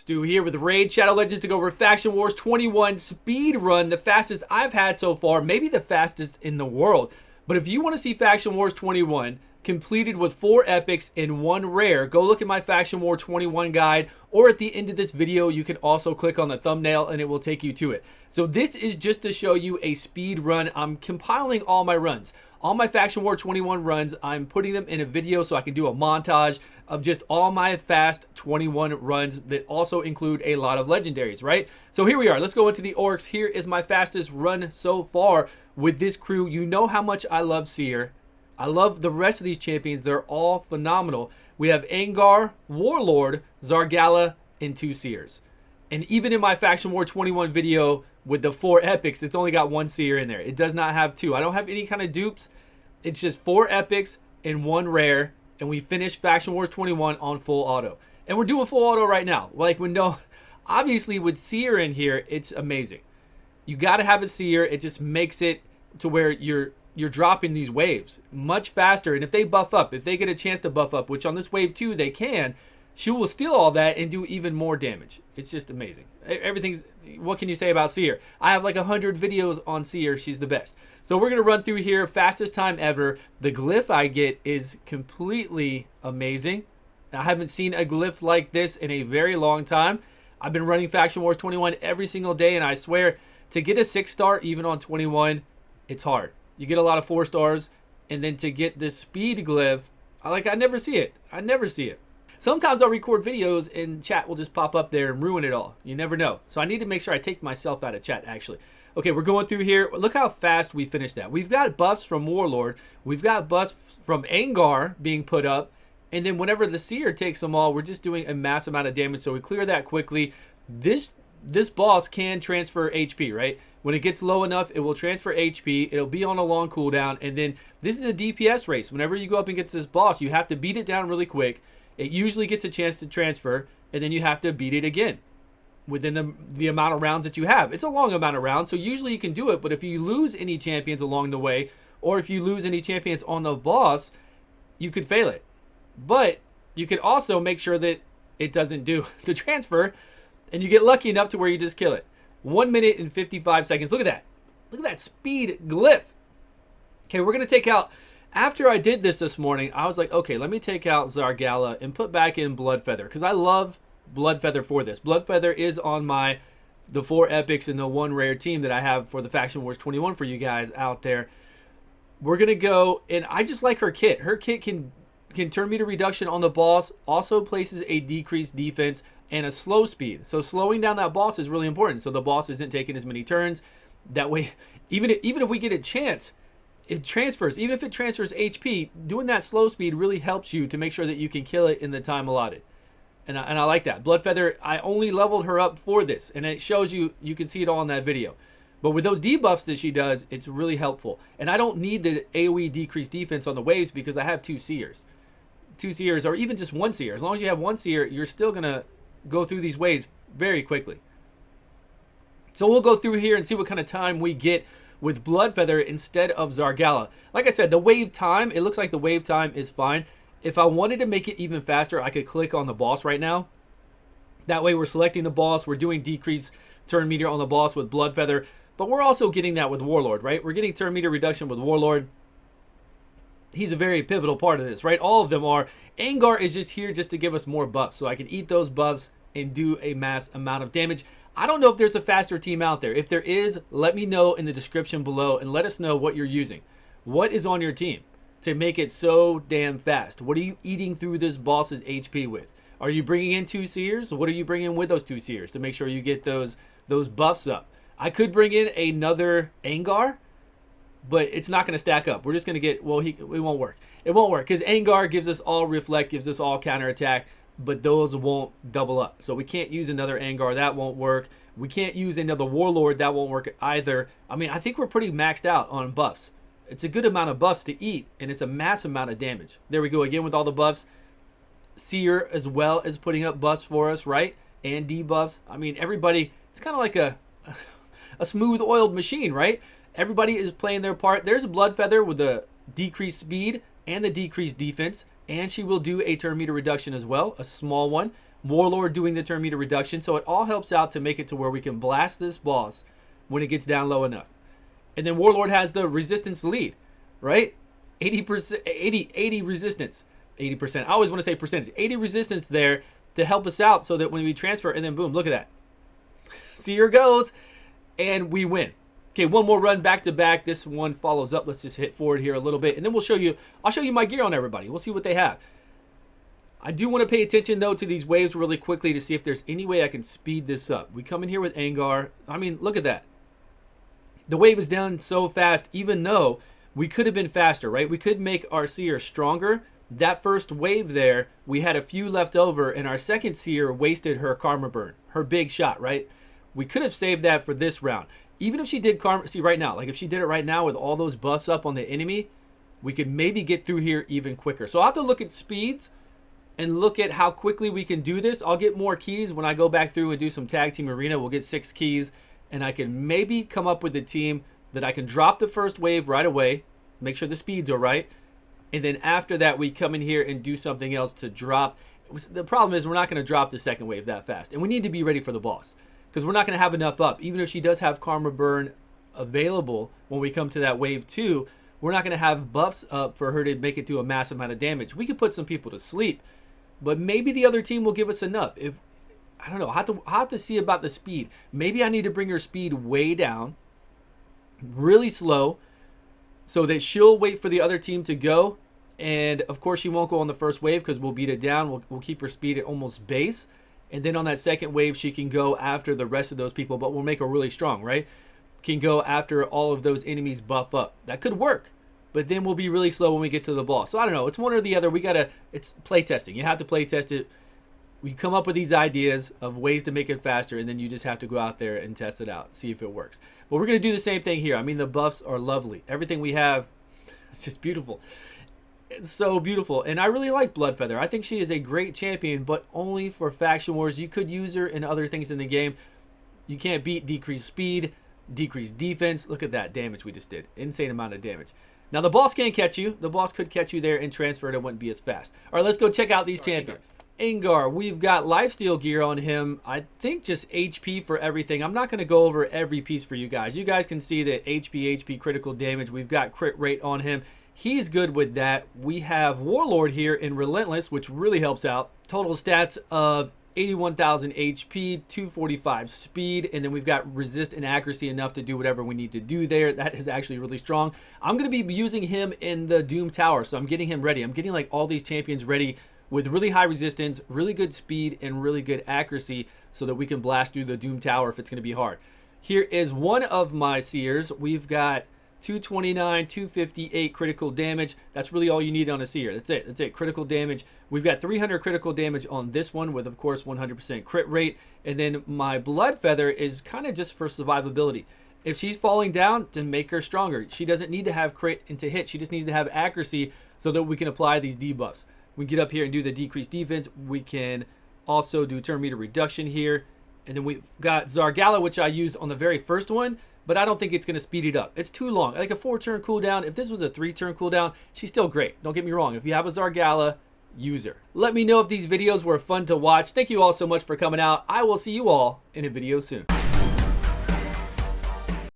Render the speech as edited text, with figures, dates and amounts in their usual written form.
Stu here with Raid Shadow Legends to go over Faction Wars 21 speed run, the fastest I've had so far, maybe the fastest in the world. But if you want to see Faction Wars 21 completed with 4 epics and 1 rare, go look at my Faction War 21 guide, or at the end of this video you can also click on the thumbnail and it will take you to it. So this is just to show you a speed run. I'm compiling all my runs. All my Faction War 21 runs, I'm putting them in a video so I can do a montage of just all my fast 21 runs that also include a lot of legendaries, right? So here we are. Let's go into the orcs. Here is my fastest run so far with this crew. You know how much I love Seer. I love the rest of these champions. They're all phenomenal. We have Angar, Warlord, Zargala, and 2 Seers. And even in my Faction War 21 video with the 4 epics, it's only got 1 Seer in there. It does not have 2. I don't have any kind of dupes. It's just 4 epics and 1 rare. And we finished Faction Wars 21 on full auto. And we're doing full auto right now. Like, obviously with Seer in here, it's amazing. You got to have a Seer. It just makes it to where you're dropping these waves much faster. And if they buff up, if they get a chance to buff up, which on this wave 2 they can, she will steal all that and do even more damage. It's just amazing. Everything's, what can you say about Seer? I have like 100 videos on Seer. She's the best. So we're going to run through here. Fastest time ever. The glyph I get is completely amazing. I haven't seen a glyph like this in a very long time. I've been running Faction Wars 21 every single day, and I swear to get a 6-star even on 21, it's hard. You get a lot of 4 stars, and then to get this speed glyph, I never see it. I never see it. Sometimes I'll record videos and chat will just pop up there and ruin it all. You never know. So I need to make sure I take myself out of chat, actually. Okay, we're going through here. Look how fast we finished that. We've got buffs from Warlord. We've got buffs from Angar being put up. And then whenever the Seer takes them all, we're just doing a massive amount of damage. So we clear that quickly. This boss can transfer HP, right? When it gets low enough, it will transfer HP. It'll be on a long cooldown. And then this is a DPS race. Whenever you go up against this boss, you have to beat it down really quick. It usually gets a chance to transfer, and then you have to beat it again within the amount of rounds that you have. It's a long amount of rounds, so usually you can do it, but if you lose any champions along the way, or if you lose any champions on the boss, you could fail it. But you could also make sure that it doesn't do the transfer, and you get lucky enough to where you just kill it. 1 minute and 55 seconds. Look at that. Look at that speed glyph. Okay, we're going to take out... After I did this morning, I was like, okay, let me take out Zargala and put back in Bloodfeather, because I love Bloodfeather for this. Bloodfeather is on the 4 epics and the 1 rare team that I have for the Faction Wars 21 for you guys out there. We're going to go, and I just like her kit. Her kit can turn meter reduction on the boss, also places a decreased defense and a slow speed. So slowing down that boss is really important, so the boss isn't taking as many turns. That way, even if we get a chance, it transfers. Even if it transfers HP, doing that slow speed really helps you to make sure that you can kill it in the time allotted. And I like that. Bloodfeather, I only leveled her up for this, and it shows you, you can see it all in that video. But with those debuffs that she does, it's really helpful. And I don't need the AoE decreased defense on the waves because I have 2 Seers. 2 Seers, or even just 1 Seer. As long as you have 1 Seer, you're still going to go through these waves very quickly. So we'll go through here and see what kind of time we get with Bloodfeather instead of Zargala. Like I said, the wave time, it looks like the wave time is fine. If I wanted to make it even faster, I could click on the boss right now. That way we're selecting the boss. We're doing decrease turn meter on the boss with Bloodfeather. But we're also getting that with Warlord, right? We're getting turn meter reduction with Warlord. He's a very pivotal part of this, right? All of them are. Angar is just here just to give us more buffs. So I can eat those buffs and do a mass amount of damage. I don't know if there's a faster team out there. If there is, let me know in the description below and let us know what you're using. What is on your team to make it so damn fast? What are you eating through this boss's HP with? Are you bringing in 2 Seers? What are you bringing with those 2 Seers to make sure you get those buffs up? I could bring in another Angar, but it's not going to stack up. We're just going to get, well, it won't work. It won't work because Angar gives us all reflect, gives us all counterattack, but those won't double up. So we can't use another Angar. That won't work. We can't use another Warlord. That won't work either. I mean, I think we're pretty maxed out on buffs. It's a good amount of buffs to eat, and it's a massive amount of damage. There we go again with all the buffs. Seer as well as putting up buffs for us, right? And debuffs. I mean, everybody, it's kind of like a smooth oiled machine, right? Everybody is playing their part. There's a Bloodfeather with the decreased speed and the decreased defense. and she will do a turn meter reduction as well, a small one. Warlord doing the turn meter reduction, so it all helps out to make it to where we can blast this boss when it gets down low enough. And then Warlord has the resistance lead, right? 80%, 80 resistance, 80%. I always want to say percentage, 80 resistance there to help us out so that when we transfer, and then boom, look at that. See, here goes, and we win. Okay, one more run back to back. This one follows up. Let's just hit forward here a little bit, and then we'll show you. I'll show you my gear on everybody. We'll see what they have. I do want to pay attention though to these waves really quickly to see if there's any way I can speed this up. We come in here with Angar. I mean, look at that. The wave is down so fast, even though we could have been faster, right? We could make our seer stronger. That first wave there, we had a few left over, and our second seer wasted her karma burn, her big shot, right? We could have saved that for this round. Even if she did karma, see right now, like if she did it right now with all those buffs up on the enemy, we could maybe get through here even quicker. So I'll have to look at speeds and look at how quickly we can do this. I'll get more keys when I go back through and do some tag team arena. We'll get 6 keys, and I can maybe come up with a team that I can drop the first wave right away, make sure the speeds are right, and then after that we come in here and do something else to drop. The problem is we're not going to drop the second wave that fast, and we need to be ready for the boss because we're not going to have enough up. Even if she does have karma burn available when we come to that wave 2, we're not going to have buffs up for her to make it do a massive amount of damage. We could put some people to sleep, but maybe the other team will give us enough. If I don't know, I'll have to see about the speed. Maybe I need to bring her speed way down, really slow, so that she'll wait for the other team to go. And of course, she won't go on the first wave because we'll beat it down. We'll keep her speed at almost base. And then on that second wave, she can go after the rest of those people, but we'll make her really strong, right? Can go after all of those enemies buff up. That could work. But then we'll be really slow when we get to the boss. So I don't know. It's one or the other. It's play testing. You have to play test it. We come up with these ideas of ways to make it faster, and then you just have to go out there and test it out, see if it works. But we're going to do the same thing here. I mean, the buffs are lovely. Everything we have, it's just beautiful. It's so beautiful. And I really like Bloodfeather. I think she is a great champion, but only for Faction Wars. You could use her in other things in the game. You can't beat decreased speed, decreased defense. Look at that damage we just did. Insane amount of damage. Now, the boss can't catch you. The boss could catch you there and transfer it. It wouldn't be as fast. All right, let's go check out these champions. Angar, we've got lifesteal gear on him. I think just HP for everything. I'm not going to go over every piece for you guys. You guys can see that HP critical damage. We've got crit rate on him. He's good with that. We have Warlord here in Relentless, which really helps out. Total stats of 81,000 HP, 245 speed, and then we've got resist and accuracy enough to do whatever we need to do there. That is actually really strong. I'm going to be using him in the Doom Tower, so I'm getting him ready. I'm getting like all these champions ready with really high resistance, really good speed, and really good accuracy so that we can blast through the Doom Tower if it's going to be hard. Here is one of my seers. We've got 229, 258 critical damage. That's really all you need on a seer. That's it. That's it. Critical damage. We've got 300 critical damage on this one with, of course, 100% crit rate. And then my Bloodfeather is kind of just for survivability. If she's falling down, then make her stronger. She doesn't need to have crit and to hit. She just needs to have accuracy so that we can apply these debuffs. We get up here and do the decreased defense. We can also do turn meter reduction here. And then we've got Zargala, which I used on the very first one, but I don't think it's going to speed it up. It's too long. Like a 4-turn cooldown. If this was a 3-turn cooldown, she's still great. Don't get me wrong. If you have a Zargala, use her. Let me know if these videos were fun to watch. Thank you all so much for coming out. I will see you all in a video soon.